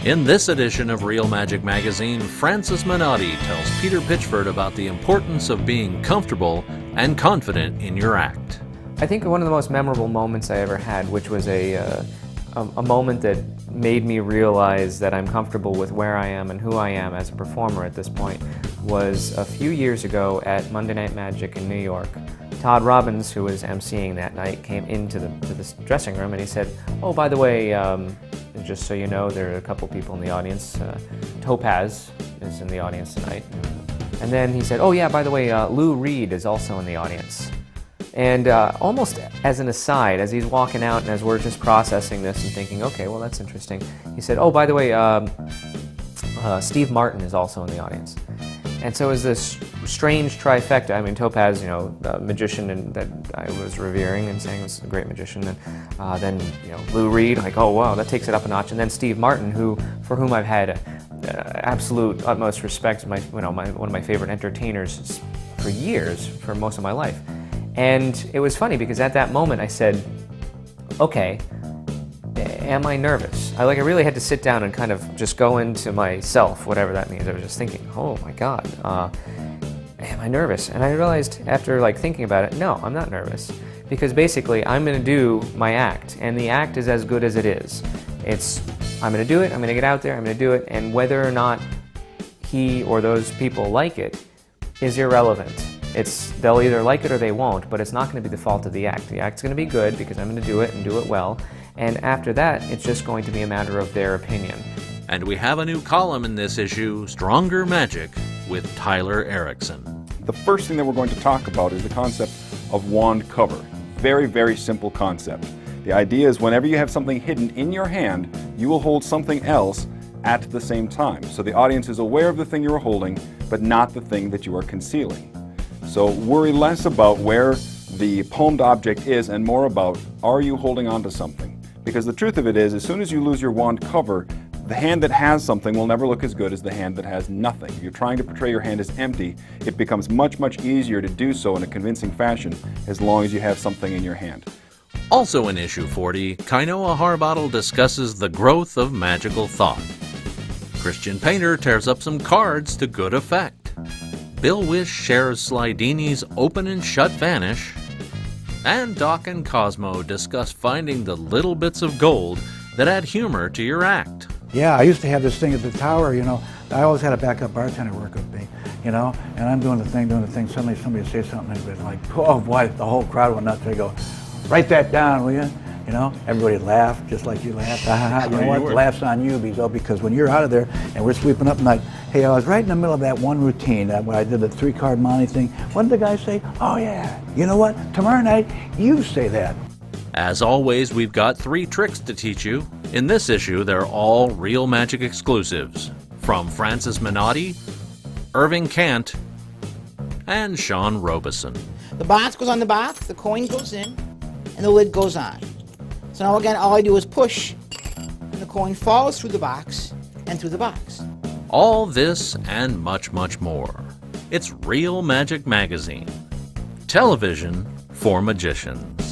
In this edition of Real Magic Magazine, Francis Menotti tells Peter Pitchford about the importance of being comfortable and confident in your act. I think one of the most memorable moments I ever had, which was a moment that made me realize that I'm comfortable with where I am and who I am as a performer at this point, was a few years ago at Monday Night Magic in New York. Todd Robbins, who was emceeing that night, came into this dressing room and he said, "Oh, by the way, just so you know, there are a couple people in the audience. Topaz is in the audience tonight." And then he said, "Oh yeah, by the way, Lou Reed is also in the audience." And almost as an aside, as he's walking out and as we're just processing this and thinking, okay, well that's interesting, he said, "Oh, by the way, Steve Martin is also in the audience." And so it was this strange trifecta. I mean, Topaz, you know, the magician that I was revering and saying was a great magician, and then you know, Lou Reed, like, oh wow, that takes it up a notch, and then Steve Martin, for whom I've had absolute utmost respect, one of my favorite entertainers for years, for most of my life. And it was funny because at that moment I said, okay, am I nervous? I really had to sit down and kind of just go into myself, whatever that means. I was just thinking, oh my God, am I nervous? And I realized after thinking about it, no, I'm not nervous. Because basically I'm going to do my act, and the act is as good as it is. I'm going to do it, I'm going to get out there, I'm going to do it, and whether or not he or those people like it is irrelevant. They'll either like it or they won't, but it's not going to be the fault of the act. The act's going to be good because I'm going to do it and do it well, and after that, it's just going to be a matter of their opinion. And we have a new column in this issue, Stronger Magic, with Tyler Erickson. The first thing that we're going to talk about is the concept of wand cover. Very, very simple concept. The idea is whenever you have something hidden in your hand, you will hold something else at the same time. So the audience is aware of the thing you are holding, but not the thing that you are concealing. So worry less about where the palmed object is and more about, are you holding on to something? Because the truth of it is, as soon as you lose your wand cover, the hand that has something will never look as good as the hand that has nothing. If you're trying to portray your hand as empty, it becomes much, much easier to do so in a convincing fashion as long as you have something in your hand. Also in issue 40, Kainoa Harbottle discusses the growth of magical thought. Christian Painter tears up some cards to good effect. Bill Wish shares Slidini's open and shut vanish. And Doc and Cosmo discuss finding the little bits of gold that add humor to your act. Yeah, I used to have this thing at the tower, you know. I always had a backup bartender work with me, you know, and I'm doing the thing, suddenly somebody would say something, and it's like, oh boy, the whole crowd went nuts. They go, write that down, will you? You know, everybody laughed, just like you laughed. You know what, the laugh's on you, because when you're out of there and we're sweeping up and like, hey, I was right in the middle of that one routine where I did the 3-card Monte thing. What did the guy say? Oh yeah, you know what, tomorrow night, you say that. As always, we've got 3 tricks to teach you. In this issue, they're all Real Magic exclusives from Francis Menotti, Irving Kant, and Sean Robeson. The box goes on the box, the coin goes in, and the lid goes on. So now again, all I do is push, and the coin falls through the box and through the box. All this and much, much more. It's Real Magic Magazine. Television for magicians.